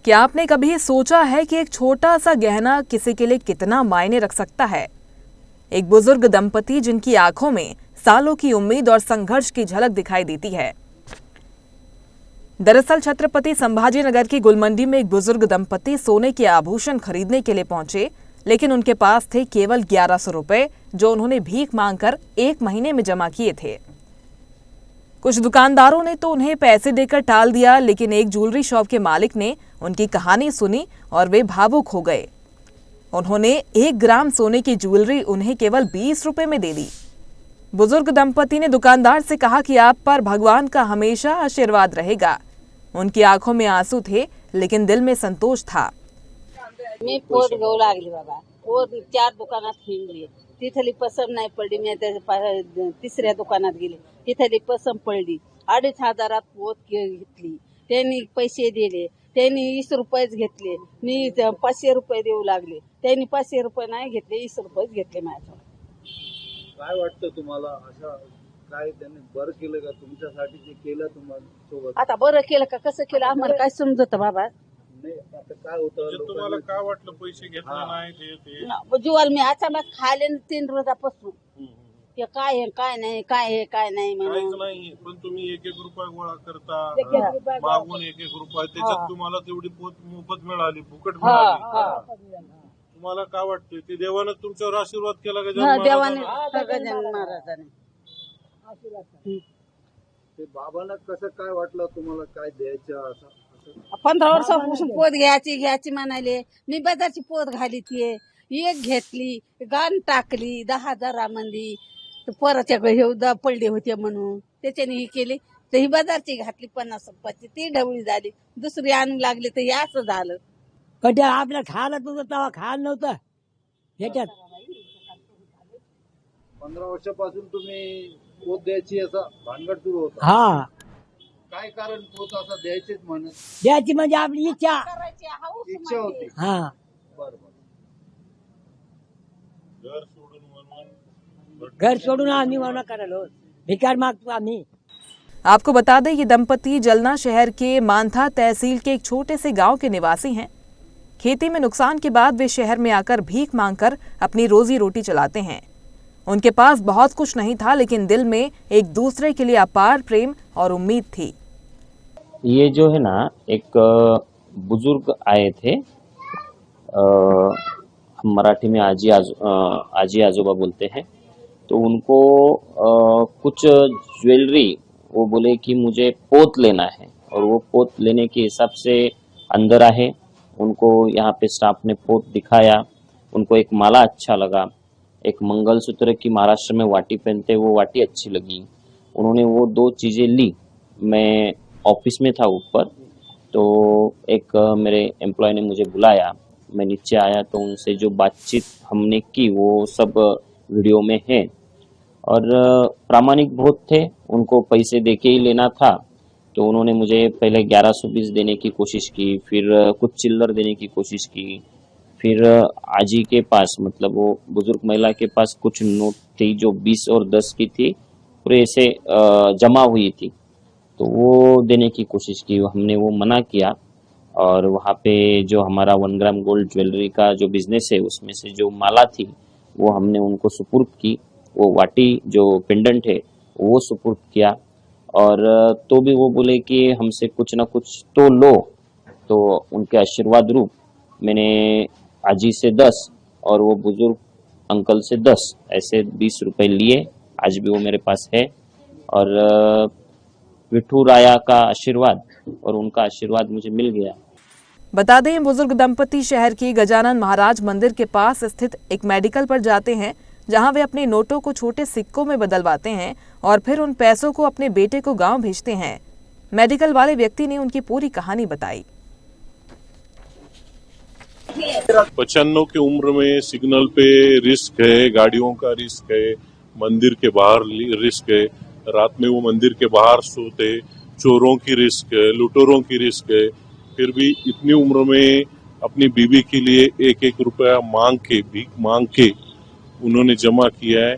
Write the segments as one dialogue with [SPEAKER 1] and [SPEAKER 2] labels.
[SPEAKER 1] क्या आपने कभी सोचा है कि एक छोटा सा गहना किसी के लिए कितना मायने रख सकता है? एक बुजुर्ग दंपति जिनकी आंखों में सालों की उम्मीद और संघर्ष की झलक दिखाई देती है। दरअसल छत्रपति संभाजीनगर की गुलमंडी में एक बुजुर्ग दंपति सोने के आभूषण खरीदने के लिए पहुंचे, लेकिन उनके पास थे केवल 1100 रुपए, जो उन्होंने भीख मांगकर 1 महीने में जमा किए थे। कुछ दुकानदारों ने तो उन्हें पैसे देकर टाल दिया, लेकिन एक ज्वेलरी शॉप के मालिक ने उनकी कहानी सुनी और वे भावुक हो गए। उन्होंने 1 ग्राम सोने की ज्वेलरी उन्हें केवल 20 रुपए में दे दी। बुजुर्ग दंपति ने दुकानदार से कहा कि आप पर भगवान का हमेशा आशीर्वाद रहेगा। उनकी आंखों में आंसू थे, लेकिन दिल में संतोष था।
[SPEAKER 2] मी पोत घेऊ लागली बाबा, पोत 4 दुकानात फिरली, तिथली पसंत नाही पडली। मी तिसऱ्या दुकानात गेली, तिथली पसंत पडली। 2,500 पोत घेतली, त्यांनी पैसे दिले, त्यांनी 20 रुपयेच घेतले। मी 500 रुपये देऊ लागले, त्यांनी 500 रुपये नाही घेतले, 20 रुपयेच घेतले माझ्याकडून।
[SPEAKER 3] काय वाटतं तुम्हाला, अशा काय त्यांनी बरं केलं का तुमच्यासाठी? जे केलं तुम्हाला सोबत,
[SPEAKER 2] आता बरं केलं का कसं केलं आम्हाला काय समजत बाबा
[SPEAKER 3] नाही? आता काय होतं,
[SPEAKER 4] तुम्हाला काय वाटलं पैसे घेतले नाही?
[SPEAKER 2] जुवाल मी अचानक खाले 3 रोजापासून ते काय आहे काय नाही, काय आहे काय नाही
[SPEAKER 4] काहीच नाही, पण तुम्ही 1-1 रुपया गोळा करता, मागून 1-1 रुपया, त्याच्यात तुम्हाला तेवढी पोत मोफत मिळाली, फुकट मिळाली। तुम्हाला काय वाटतं, ते देवानं तुमच्यावर आशीर्वाद केला का?
[SPEAKER 2] देवाने गजानन महाराजाने
[SPEAKER 3] ते बाबांना कसं काय वाटलं तुम्हाला, काय द्यायचं असं?
[SPEAKER 2] 15 वर्षापासून पोत घ्यायची म्हणाले। मी बाजारची पोत घालीतीये, एक घेतली, गाण टाकली 10,000 मंदी, परत हे पडले होते म्हणून त्याच्याने ही केली, तर ही बाजारची घातली 50 रुपयाची, ती ढवळी झाली। दुसरी आणू लागली तर हे असं झालं।
[SPEAKER 5] कधी आपल्या खायला तुझं तेव्हा खायला नव्हतं ह्याच्यात।
[SPEAKER 3] 15 वर्षापासून तुम्ही पोत द्यायची असं भानगड सुरू होता?
[SPEAKER 5] हा,
[SPEAKER 3] काय कारण पोत असं द्यायचीच म्हणत?
[SPEAKER 5] द्यायची म्हणजे आपली इच्छा
[SPEAKER 3] होती।
[SPEAKER 5] हा,
[SPEAKER 3] बरोबर।
[SPEAKER 5] घर सोडून आम्ही म्हणा करायला भिकार मागतो आम्ही।
[SPEAKER 1] आपको बता दें, ये दंपति जलना शहर के मानथा तहसील के एक छोटे से गांव के निवासी हैं। खेती में नुकसान के बाद वे शहर में आकर भीख मांगकर अपनी रोजी रोटी चलाते हैं। उनके पास बहुत कुछ नहीं था, लेकिन दिल में एक दूसरे के लिए अपार प्रेम और उम्मीद थी।
[SPEAKER 6] ये जो है ना, एक बुजुर्ग आए थे, हम मराठी में आजी आजोबा बोलते हैं, तो उनको कुछ ज्वेलरी, वो बोले कि मुझे पोत लेना है, और वो पोत लेने के हिसाब से अंदर आए। उनको यहाँ पे स्टाफ ने पोत दिखाया, उनको एक माला अच्छा लगा, एक मंगलसूत्र की महाराष्ट्र में वाटी पहनते, वो वाटी अच्छी लगी। उन्होंने वो 2 चीज़ें ली। मैं ऑफिस में था ऊपर, तो एक मेरे एम्प्लॉय ने मुझे बुलाया, मैं नीचे आया तो उनसे जो बातचीत हमने की वो सब वीडियो में है। और प्रामाणिक बहुत थे, उनको पैसे देके ही लेना था, तो उन्होंने मुझे पहले 1120 देने की कोशिश की, फिर कुछ चिल्लर देने की कोशिश की, फिर आजी के पास, मतलब वो बुजुर्ग महिला के पास कुछ नोट थी जो 20 और 10 की थी, पूरे ऐसे जमा हुई थी, तो वो देने की कोशिश की। हमने वो मना किया, और वहाँ पे जो हमारा 1 ग्राम गोल्ड ज्वेलरी का जो बिजनेस है, उसमें से जो माला थी वो हमने उनको सुपुर्द की। वो वाटी जो पेंडेंट है वो सुपुर्द किया, और तो भी वो बोले कि हमसे कुछ ना कुछ तो लो। तो उनके आशीर्वाद रूप मैंने आजी से 10 और वो बुजुर्ग अंकल से 10 ऐसे 20 रुपए लिए। आज भी वो मेरे पास है, और विठू राया का आशीर्वाद और उनका आशीर्वाद मुझे मिल गया।
[SPEAKER 1] बता दें, बुजुर्ग दंपति शहर के गजानन महाराज मंदिर के पास स्थित एक मेडिकल पर जाते हैं, जहां वे अपने नोटों को छोटे सिक्कों में बदलवाते हैं और फिर उन पैसों को अपने बेटे को गांव भेजते हैं। मेडिकल वाले व्यक्ति ने उनकी पूरी कहानी बताई।
[SPEAKER 4] 95 की उम्र में सिग्नल पे रिस्क है, गाड़ियों का रिस्क है, मंदिर के बाहर रिस्क है, रात में वो मंदिर के बाहर सोते, चोरों की रिस्क है, लुटेरों की रिस्क है, फिर भी इतनी उम्र में अपनी बीवी के लिए 1-1 रुपया भीख मांग के उन्होंने जमा किया है।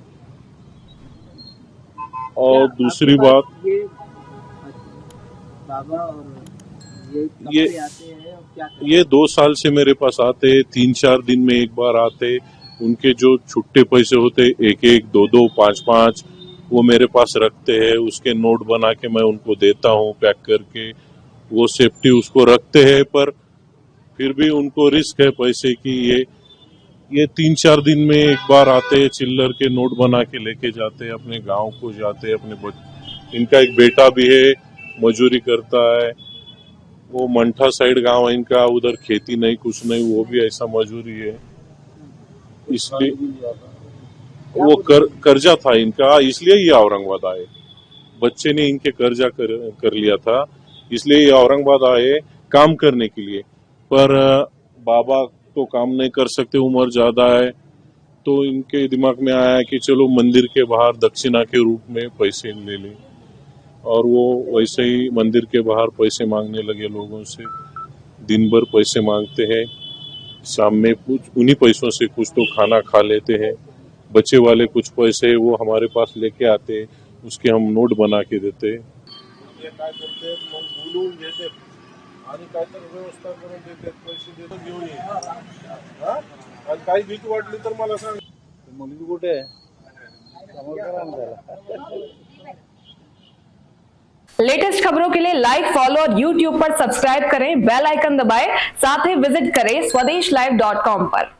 [SPEAKER 4] और दूसरी बात,
[SPEAKER 3] ये बाबा और ये कब
[SPEAKER 4] ये-
[SPEAKER 3] से आते हैं और क्या करते
[SPEAKER 4] ये 2 साल से मेरे पास आते, 3-4 दिन में एक बार आते। उनके जो छुट्टे पैसे होते 1-1, 2-2, 5-5 वो मेरे पास रखते हैं। उसके नोट बना के मैं उनको देता हूँ पैक करके, वो सेफ्टी उसको रखते हैं। पर फिर भी उनको रिस्क है पैसे की। ये 3-4 दिन में एक बार आते, चिल्लर के नोट बना के लेके जाते, अपने गांव को जाते। इनका एक बेटा भी है, मजूरी करता है। वो मंठा साइड गांव है इनका, उधर खेती नहीं कुछ नहीं, वो भी ऐसा मजूरी है। इसलिए वो कर्जा था इनका, इसलिए ये औरंगाबाद आए। बच्चे ने इनके कर्जा कर लिया था, इसलिए ये औरंगाबाद आए काम करने के लिए। पर बाबा तो काम नहीं कर सकते, उम्र ज्यादा है। तो इनके दिमाग में आया कि चलो मंदिर के बाहर दक्षिणा के रूप में पैसे ले लें, और वो वैसे ही मंदिर के बाहर पैसे मांगने लगे लोगों से। दिन भर पैसे मांगते हैं, शाम में कुछ उन्हीं पैसों से कुछ तो खाना खा लेते हैं। बचे वाले कुछ पैसे वो हमारे पास लेके आते, उसके हम नोट बना के देते।
[SPEAKER 3] काय करते मग बोलून घेते आणि काहीतरी व्यवस्था करून देते, पैसे देतो घेऊन ये हा? आणि काही भीती वाटली तर मला सांग. मुलगी कुठे आहे? समोर करा ना त्याला.
[SPEAKER 1] लेटेस्ट खबरों के लिए लाइक, फॉलो और यूट्यूब पर सब्सक्राइब करें, बेल आइकन दबाएं, साथ ही विजिट करें swedeshlive.com पर।